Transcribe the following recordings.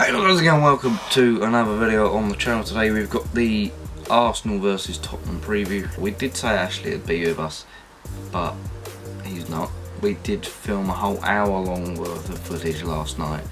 Hello guys again, welcome to another video on the channel. Today we've got the Arsenal versus Tottenham preview. We did say Ashley would be with us, but he's not. We did film a whole hour long worth of footage last night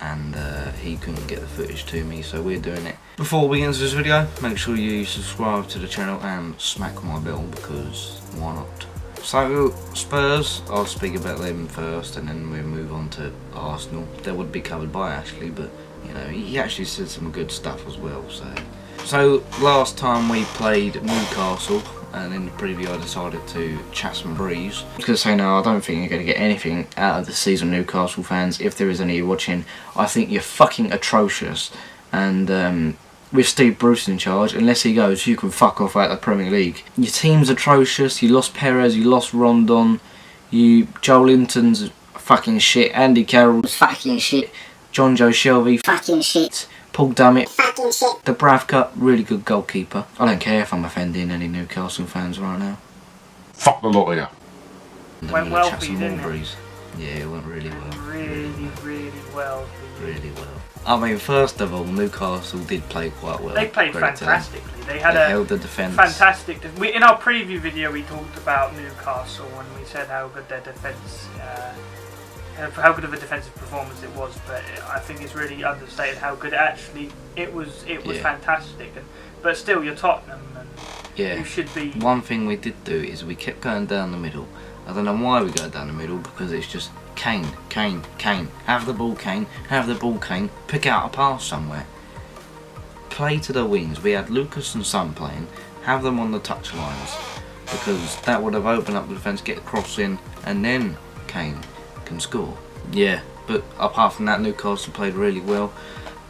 and he couldn't get the footage to me, so we're doing it. Before we get into this video, make sure you subscribe to the channel and smack my bell, because why not? So, Spurs, I'll speak about them first and then we'll move on to Arsenal. They would be covered by Ashley, but you know, he actually said some good stuff as well. So last time we played Newcastle, and in the preview I decided to chat some breeze. I was going to say, no, I don't think you're going to get anything out of the season, Newcastle fans. If there is any watching, I think you're fucking atrocious. And with Steve Bruce in charge, unless he goes, you can fuck off out of the Premier League. Your team's atrocious. You lost Perez, you lost Rondon, Joe Linton's fucking shit, Andy Carroll's fucking shit, John Joe Shelby fucking shit, Paul Dummett fucking shit, the Bravka, really good goalkeeper. I don't care if I'm offending any Newcastle fans right now. Fuck the lot of you. Went well for you, didn't it? Yeah, it went really well. Really well for you. Really well. I mean, first of all, Newcastle did play quite well. They played fantastically. They held the defence. Fantastic. In our preview video, we talked about Newcastle and we said how good their defence, how good of a defensive performance it was. But I think it's really understated how good it was fantastic. But still, you're Tottenham, and you should be. One thing we did do is we kept going down the middle. I don't know why we go down the middle, because it's just Kane. Have the ball, Kane. Have the ball, Kane. Pick out a pass somewhere. Play to the wings. We had Lucas and Son playing. Have them on the touch lines, because that would have opened up the defence, get a cross in, and then Kane can score. Yeah, but apart from that, Newcastle played really well.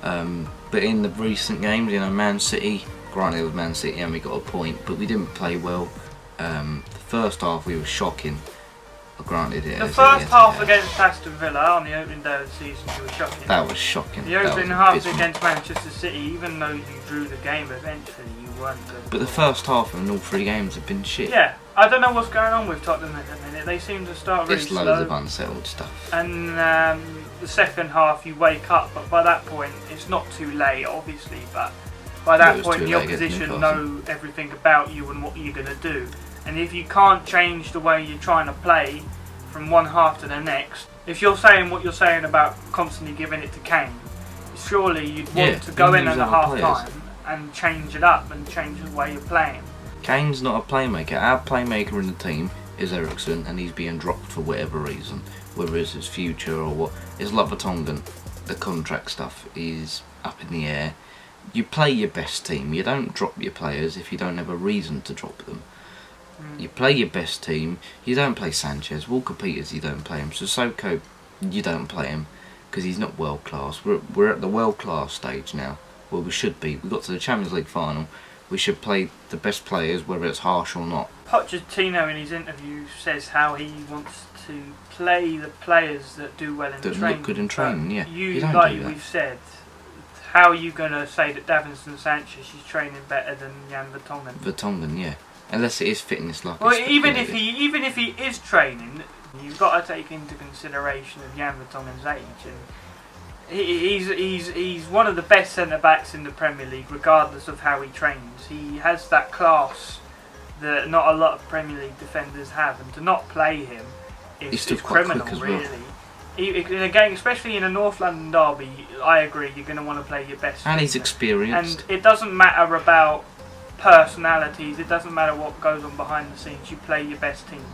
But in the recent games, you know, Man City, granted it was Man City and we got a point, but we didn't play well. The first half we were shocking. Granted, the first half against Aston Villa on the opening day of the season, you were shocking. That was shocking. The opening half against Manchester City, even though you drew the game eventually, you weren't good. But the first half in all three games have been shit. Yeah, I don't know what's going on with Tottenham at the minute. They seem to start really slow. There's loads of unsettled stuff. And the second half you wake up, but by that point it's not too late, obviously. But by that point the opposition know everything about you and what you're going to do. And if you can't change the way you're trying to play from one half to the next, if you're saying what you're saying about constantly giving it to Kane, surely you'd want to go in at the half time and change it up and change the way you're playing. Kane's not a playmaker. Our playmaker in the team is Eriksen, and he's being dropped for whatever reason, whether it's his future or what. It's like Vertonghen. The contract stuff is up in the air. You play your best team. You don't drop your players if you don't have a reason to drop them. You play your best team. You don't play Sanchez. Walker Peters, you don't play him. Sissoko, you don't play him because he's not world class. We're at the world class stage now, where we should be. We got to the Champions League final. We should play the best players, whether it's harsh or not. Pochettino in his interview says how he wants to play the players that do well in training. That look good in training, yeah. You don't like do we've said, how are you going to say that Davinson Sanchez is training better than Jan Vertonghen? Vertonghen, yeah. Unless it is fitness, like. Well, even if he is training, you've got to take into consideration of Jan Vertonghen's age, and he's one of the best centre backs in the Premier League, regardless of how he trains. He has that class that not a lot of Premier League defenders have, and to not play him is criminal, really. In a game, especially in a North London derby, I agree. You're going to want to play your best. And he's experienced. And it doesn't matter about personalities, it doesn't matter what goes on behind the scenes, you play your best team.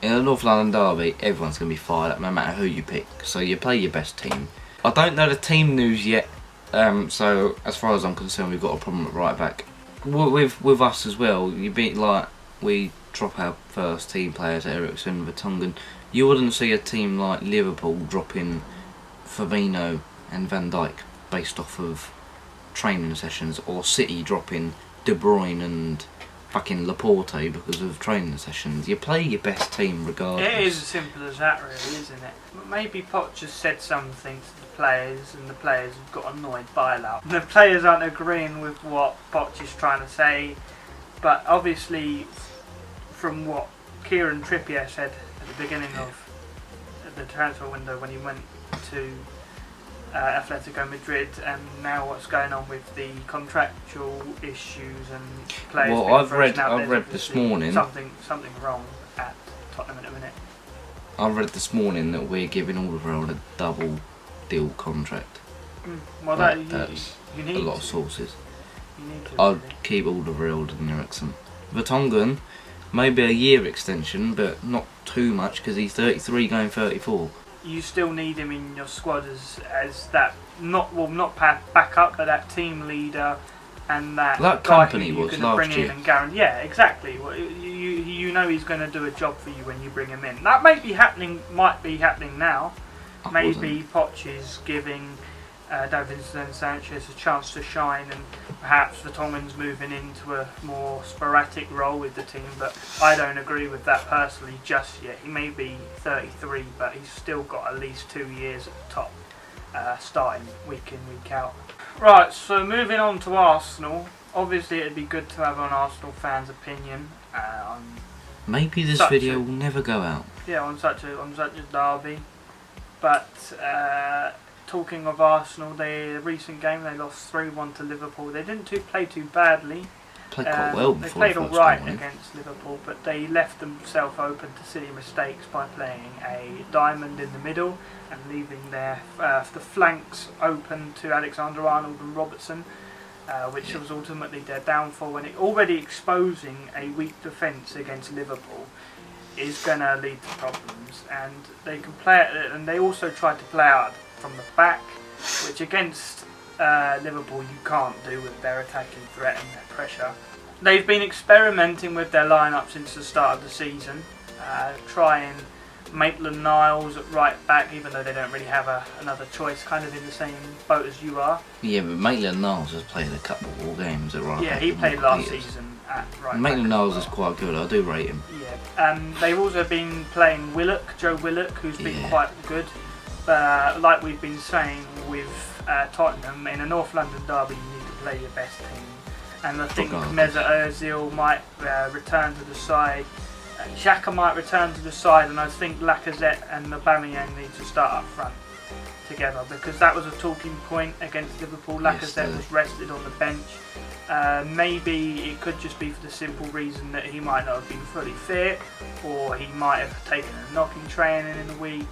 In a North London derby, everyone's going to be fired up no matter who you pick, so you play your best team. I don't know the team news yet, so as far as I'm concerned, we've got a problem at right back. With us as well, you beat like we drop our first team players, Eriksen, Vertonghen. You wouldn't see a team like Liverpool dropping Fabinho and Van Dijk based off of training sessions, or City dropping De Bruyne and fucking Laporte because of training sessions. You play your best team regardless. It is as simple as that, really, isn't it? But maybe Poch just said something to the players, and the players have got annoyed by that. The players aren't agreeing with what Poch is trying to say, but obviously, from what Kieran Trippier said at the beginning of the transfer window when he went to Atletico Madrid, and now what's going on with the contractual issues and players. Well, being I've frozen out. read this Obviously morning. something wrong at Tottenham at the minute. I've read this morning that we're giving Alderweireld a double deal contract. Well, That's you need a lot to. of sources. You need to. I'd Really. keep Alderweireld and Eriksson. Vertonghen, maybe a year extension, but not too much because he's 33 going 34. You still need him in your squad as that not backup, but that team leader and that Like guy Company who you're was going to last bring year. in and guarantee. Yeah, exactly. Well, you know he's going to do a job for you when you bring him in. That might be happening now. Maybe Poch is giving Davinson Sanchez a chance to shine, and perhaps Vertonghen's moving into a more sporadic role with the team, but I don't agree with that personally just yet. He may be 33, but he's still got at least 2 years at the top, starting week in, week out. Right, so moving on to Arsenal. Obviously it'd be good to have an Arsenal fan's opinion on Maybe this video will never go out. on such a derby. But talking of Arsenal, the recent game they lost 3-1 to Liverpool. They didn't play too badly. Played quite well They before played the all first right goal, against Liverpool, but they left themselves open to silly mistakes by playing a diamond in the middle and leaving the flanks open to Alexander-Arnold and Robertson, which was ultimately their downfall. And already exposing a weak defence against Liverpool is going to lead to problems, and they can play it, and they also tried to play out from the back, which against Liverpool you can't do with their attacking threat and their pressure. They've been experimenting with their lineup since the start of the season, trying Maitland-Niles at right back, even though they don't really have another choice, kind of in the same boat as you are. Yeah, but Maitland-Niles has played a couple of all games at right back. Yeah, he played last season at right back. Maitland-Niles is quite good, I do rate him. Yeah, they've also been playing Joe Willock, who's been quite good. But like we've been saying with Tottenham, in a North London derby you need to play your best team. And I think Mesut Ozil might return to the side. Xhaka might return to the side, and I think Lacazette and Aubameyang need to start up front together, because that was a talking point against Liverpool. Lacazette was rested on the bench. Maybe it could just be for the simple reason that he might not have been fully fit, or he might have taken a knocking training in the week.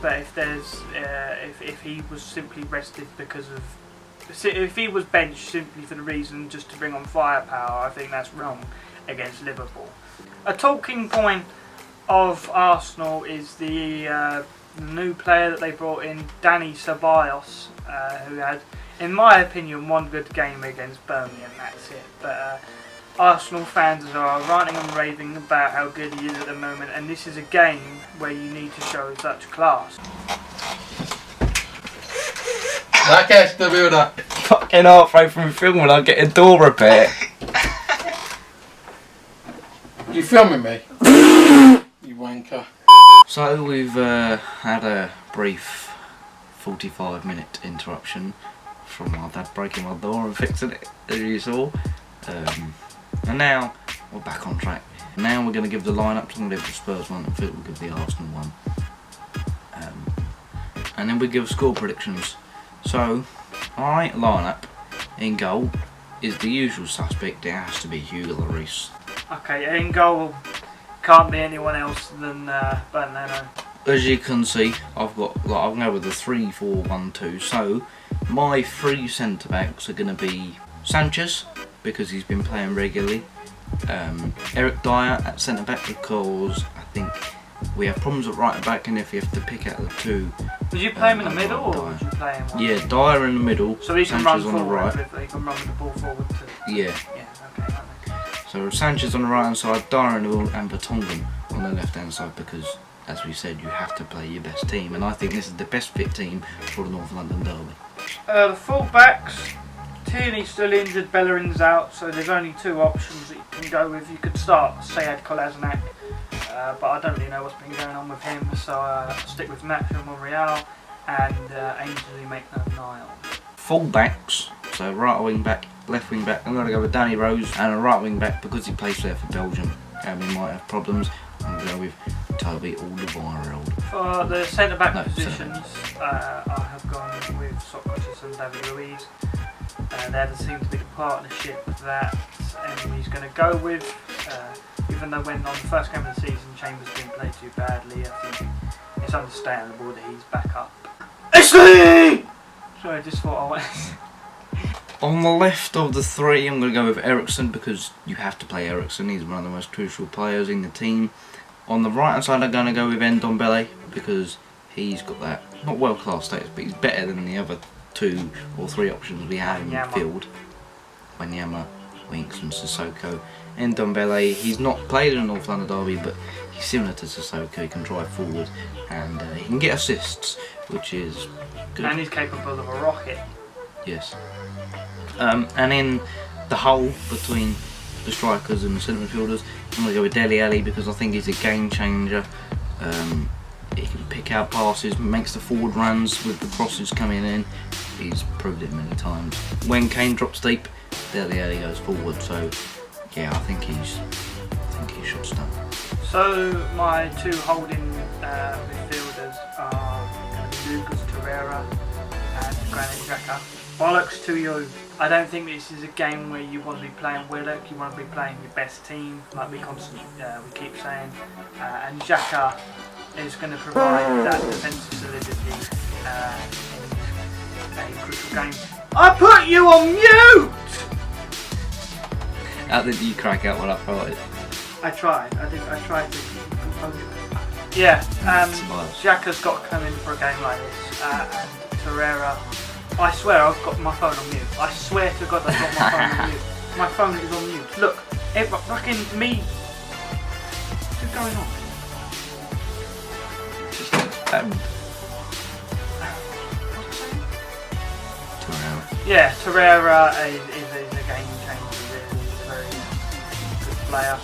But if he was simply rested if he was benched simply for the reason just to bring on firepower, I think that's wrong against Liverpool. A talking point of Arsenal is the new player that they brought in, Dani Ceballos, who had, in my opinion, one good game against Burnley, and that's it. But Arsenal fans are ranting and raving about how good he is at the moment, and this is a game where you need to show such class. the builder. Fucking halfway through filming, I get a door repair. You filming me? You wanker. So we've had a brief 45-minute interruption from my dad breaking my door and fixing it, as you saw. And now we're back on track. Now we're going to give the lineups. I'm going to give the Spurs one, and Phil will give the Arsenal one. And then we give score predictions. So, my lineup in goal is the usual suspect. It has to be Hugo Lloris. Okay, in goal can't be anyone else than Bernardo. As you can see, I'm going to go with the 3-4-1-2. So, my three centre backs are going to be Sanchez, because he's been playing regularly. Eric Dyer at centre back, because I think we have problems at right back, and if you have to pick out the two, would you play him in the middle, or would you play him? Yeah, Dyer in the middle. So he can Sanchez run on the right. He can run with the ball forward too. Yeah. Yeah. Okay. That makes sense. So Sanchez on the right hand side, Dyer in the middle, and Vertonghen on the left hand side, because, as we said, you have to play your best team, and I think this is the best fit team for the North London derby. The full backs. Tierney's still injured, Bellerin's out, so there's only two options that you can go with. You could start Sead Kolasinac, but I don't really know what's been going on with him, so I'll stick with Nacho Monreal and Ainsley Maitland-Niles. Full backs, so right wing back, left wing back. I'm going to go with Danny Rose, and a right wing back, because he plays there for Belgium and he might have problems. I'm going to go with Toby Alderweireld. For the centre back positions, I have gone with Socrates and David Luiz. There seems to be the partnership that Emery's going to go with. Even though when on the first game of the season Chambers didn't play too badly, I think it's understandable that he's back up. Sorry, I just thought I was. On the left of the three, I'm going to go with Ericsson because you have to play Ericsson. He's one of the most crucial players in the team. On the right hand side, I'm going to go with Ndombele because he's got that, not world class status, but he's better than the other 2 or 3 options we have in midfield. Wanyama, Winks and Sissoko. Ndombele, he's not played in a North London derby, but he's similar to Sissoko. He can drive forward and he can get assists, which is good. And he's capable of a rocket. Yes. And in the hole between the strikers and the centre midfielders, I'm going to go with Dele Alli because I think he's a game changer. He can pick out passes, makes the forward runs with the crosses coming in. He's proved it many times. When Kane drops deep, Dele Alli goes forward. So yeah, I think he's should start. So my 2 holding midfielders are going to be Lucas Torreira and Granit Xhaka. Bollocks to you. I don't think this is a game where you want to be playing Willock, you want to be playing your best team, like we keep saying. And Xhaka is going to provide that defensive solidity in a crucial game. I put you on mute! How did you crack out when I farted? I tried to compose it. Yeah, Xhaka's got to come in for a game like this, and Torreira. I swear I've got my phone on mute. I swear to God I've got my phone on mute. My phone is on mute. Look, fucking me. What's going on? Just Torreira. Yeah, Torreira is a game changer. He's a very good player.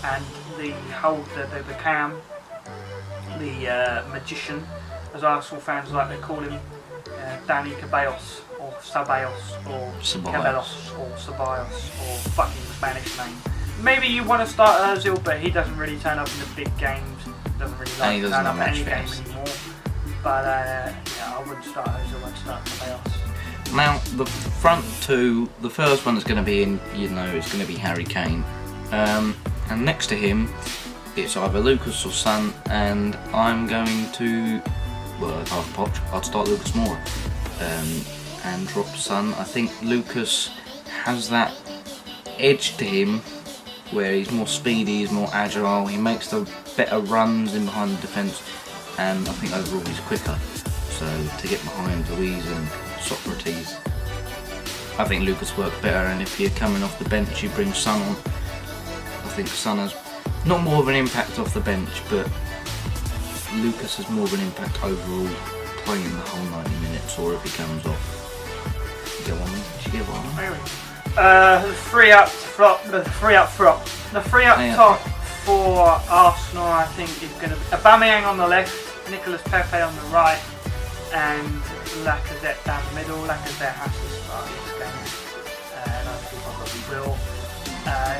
And the Cam, the magician, as Arsenal fans like to call him, Danny Ceballos or Ceballos or Ceballos or Ceballos or fucking Spanish name. Maybe you want to start Ozil, but he doesn't really turn up in the big games. Doesn't really like to turn up at any game anymore. But yeah, I wouldn't start Ozil. I'd start Ceballos. Now the front 2, the first one is going to be in. It's going to be Harry Kane, and next to him, it's either Lucas or Son, and I'm going to. Well, if I was Poch, I'd start Lucas Moura and drop Son. I think Lucas has that edge to him where he's more speedy, he's more agile, he makes the better runs in behind the defence, and I think overall he's quicker. So to get behind Luiz and Socrates, I think Lucas works better, and if you're coming off the bench you bring Son on. I think Son has not more of an impact off the bench, but Lucas has more of an impact overall playing the whole 90 minutes, or if he comes off. You get one? Did you get one? The three up top for Arsenal, I think, is going to be Aubameyang on the left, Nicolas Pepe on the right, and Lacazette down the middle. Lacazette has to start this game, and I think probably will.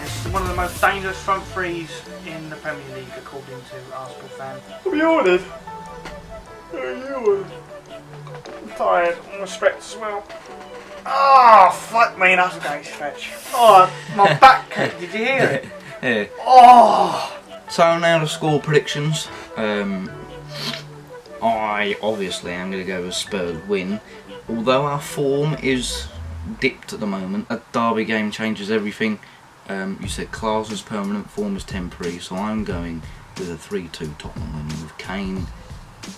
It's one of the most dangerous front threes in the Premier League, according to Arsenal fans. Have you ordered? I'm tired. I'm going to stretch as well. Oh, fuck me, that's a great stretch. Oh, my back cake, did you hear it? Yeah. Oh! So now the score predictions. I obviously am going to go with Spurs win. Although our form is dipped at the moment, a derby game changes everything. You said Klaas's permanent, form is temporary, so I'm going with a 3-2 Tottenham win with Kane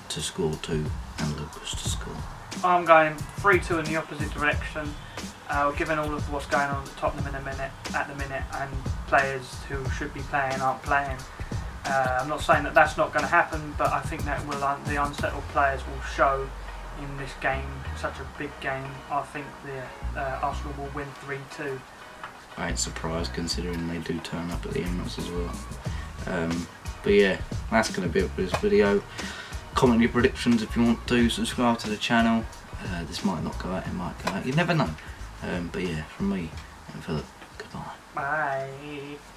to score 2 and Lucas to score. I'm going 3-2 in the opposite direction, given all of what's going on at Tottenham at the minute, and players who should be playing aren't playing. I'm not saying that that's not going to happen, but I think that the unsettled players will show in this game, such a big game. I think the Arsenal will win 3-2. I ain't surprised considering they do turn up at the Emirates as well. But yeah, that's going to be it for this video. Comment your predictions if you want to, subscribe to the channel. This might not go out, it might go out, you never know. But yeah, from me and Philip, goodbye. Bye.